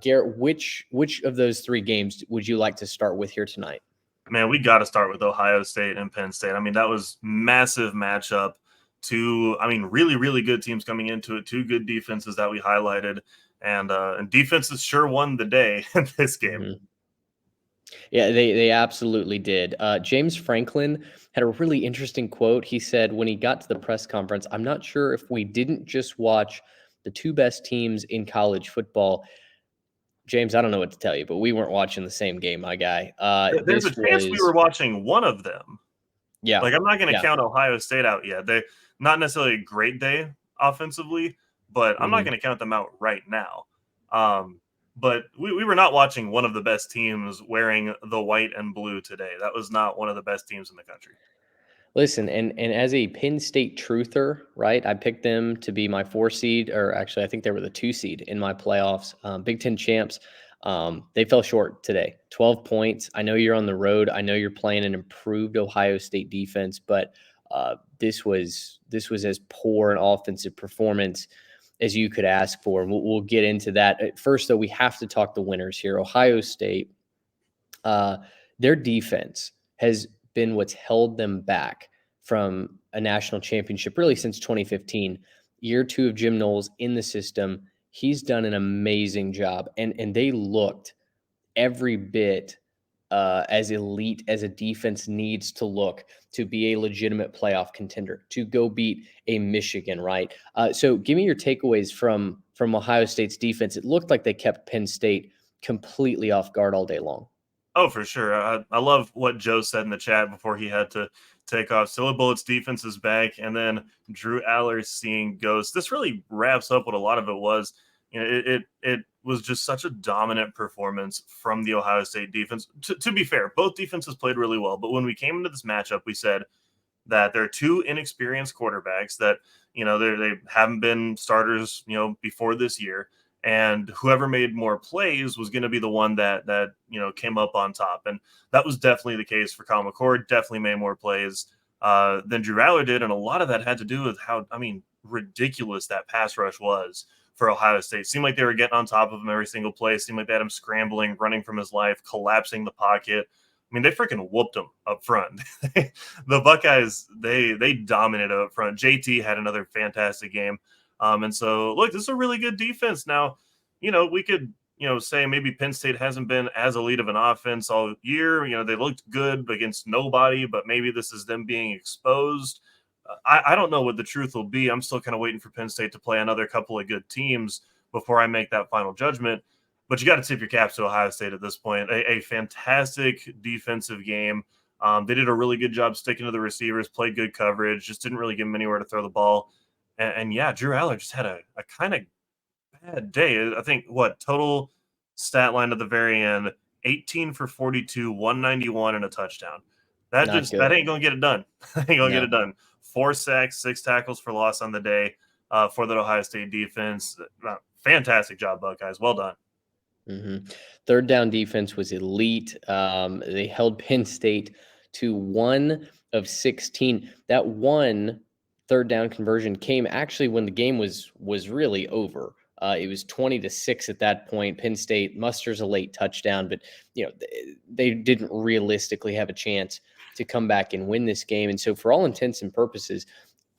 Garrett, which of those three games would you like to start with here tonight? Man, we got to start with Ohio State and Penn State. I mean, that was massive matchup. Really, really good teams coming into it. Two good defenses that we highlighted, and defenses sure won the day in this game. Mm-hmm. Yeah, they absolutely did. James Franklin had a really interesting quote. He said when he got to the press conference, "I'm not sure if we didn't just watch the two best teams in college football." James, I don't know what to tell you, but we weren't watching the same game, my guy. There's a chance we were watching one of them. Yeah. Like, I'm not going to count Ohio State out yet. They're not necessarily a great day offensively, but I'm not going to count them out right now. But we were not watching one of the best teams wearing the white and blue today. That was not one of the best teams in the country. Listen, and as a Penn State truther, right, I picked them to be my 4 seed, or actually I think they were the 2 seed in my playoffs, Big Ten champs. They fell short today, 12 points. I know you're on the road. I know you're playing an improved Ohio State defense, but this was as poor an offensive performance as you could ask for. And we'll get into that. First, though, we have to talk the winners here. Ohio State, their defense has been what's held them back from a national championship really since 2015. Year 2 of Jim Knowles in the system. He's done an amazing job, and they looked every bit as elite as a defense needs to look to be a legitimate playoff contender, to go beat a Michigan, right? So give me your takeaways from Ohio State's defense. It looked like they kept Penn State completely off guard all day long. Oh, for sure. I love what Joe said in the chat before he had to take off. Silly Bullets defense is back, and then Drew Aller seeing ghosts. This really wraps up what a lot of it was. You know, it was just such a dominant performance from the Ohio State defense. To be fair, both defenses played really well, but when we came into this matchup, we said that there are two inexperienced quarterbacks that, you know, they haven't been starters, you know, before this year. And whoever made more plays was going to be the one that you know came up on top, and that was definitely the case for Kyle McCord. Definitely made more plays than Drew Aller did, and a lot of that had to do with how ridiculous that pass rush was for Ohio State. Seemed like they were getting on top of him every single play. Seemed like they had him scrambling, running from his life, collapsing the pocket. I mean, they freaking whooped him up front. The Buckeyes, they dominated up front. JT had another fantastic game. And so, look, this is a really good defense. Now, you know, we could, you know, say maybe Penn State hasn't been as elite of an offense all year. You know, they looked good against nobody, but maybe this is them being exposed. I don't know what the truth will be. I'm still kind of waiting for Penn State to play another couple of good teams before I make that final judgment. But you got to tip your caps to Ohio State at this point. A fantastic defensive game. They did a really good job sticking to the receivers, played good coverage, just didn't really give them anywhere to throw the ball. And yeah, Drew Aller just had a kind of bad day. I think total stat line at the very end, 18 for 42, 191 and a touchdown. That ain't gonna get it done. Ain't gonna get it done. 4 sacks, 6 tackles for loss on the day for the Ohio State defense. Fantastic job, Buckeyes. Well done. Mm-hmm. Third down defense was elite. They held Penn State to 1 of 16. That one third down conversion came actually when the game was really over. It was 20-6 at that point. Penn State musters a late touchdown, but you know they didn't realistically have a chance to come back and win this game. And so, for all intents and purposes,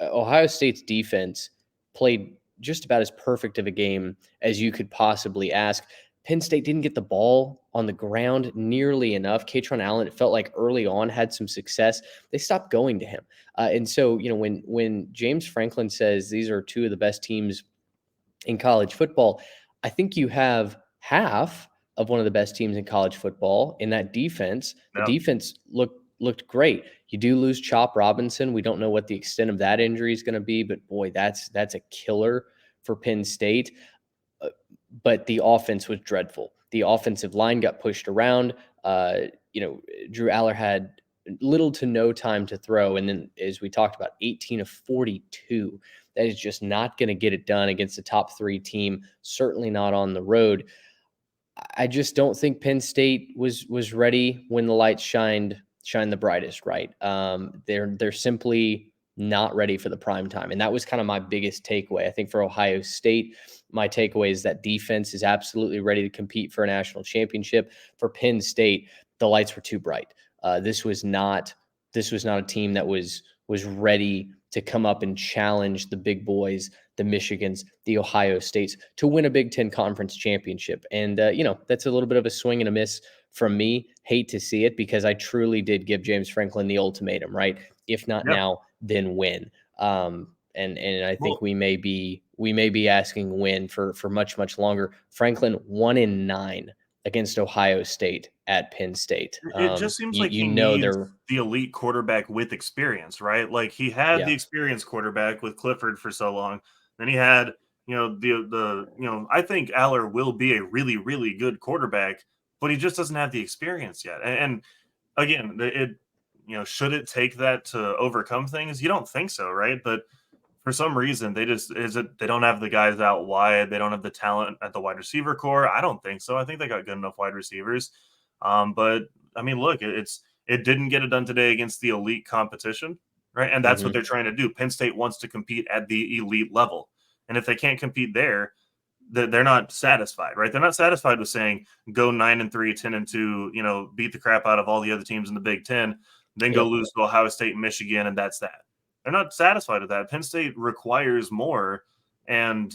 Ohio State's defense played just about as perfect of a game as you could possibly ask. Penn State didn't get the ball on the ground nearly enough. Katron Allen, it felt like early on, had some success. They stopped going to him. And so, you know, when James Franklin says these are two of the best teams in college football, I think you have half of one of the best teams in college football in that defense. The defense looked great. You do lose Chop Robinson. We don't know what the extent of that injury is going to be, but boy, that's a killer for Penn State. But the offense was dreadful. The offensive line got pushed around. You know, Drew Aller had little to no time to throw. And then, as we talked about, 18 of 42. That is just not going to get it done against a top 3 team, certainly not on the road. I just don't think Penn State was ready when the lights shine the brightest, right? They're simply not ready for the prime time. And that was kind of my biggest takeaway. I think for Ohio State, my takeaway is that defense is absolutely ready to compete for a national championship. For Penn State, the lights were too bright. This was not a team that was ready to come up and challenge the big boys, the Michigans, the Ohio States, to win a Big Ten conference championship. And, that's a little bit of a swing and a miss from me. Hate to see it, because I truly did give James Franklin the ultimatum, right? If not now, then when. And I think we may be asking when for much longer. Franklin 1-9 against Ohio State at Penn State. It just seems like he needs they're the elite quarterback with experience, right? Like, he had the experienced quarterback with Clifford for so long. Then he had, I think Aller will be a really good quarterback, but he just doesn't have the experience yet. And again, should it take that to overcome things? You don't think so, right? But for some reason, they don't have the guys out wide. They don't have the talent at the wide receiver core. I don't think so. I think they got good enough wide receivers. But I mean, look, it didn't get it done today against the elite competition, right? And that's what they're trying to do. Penn State wants to compete at the elite level. And if they can't compete there, they're not satisfied, right? They're not satisfied with saying go 9-3, 10-2, beat the crap out of all the other teams in the Big Ten, then go lose to Ohio State and Michigan, and that's that. They're not satisfied with that. Penn State requires more. And,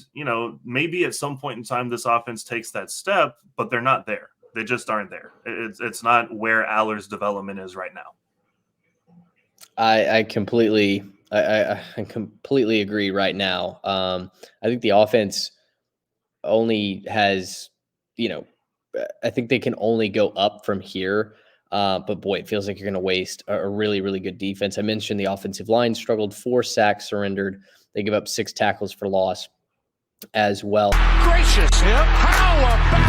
maybe at some point in time, this offense takes that step, but they're not there. They just aren't there. It's not where Aller's development is right now. I completely agree right now. I think the offense only has, I think they can only go up from here. But boy, it feels like you're going to waste a really good defense. I mentioned the offensive line struggled, 4 sacks surrendered. They give up 6 tackles for loss as well. Gracious, how about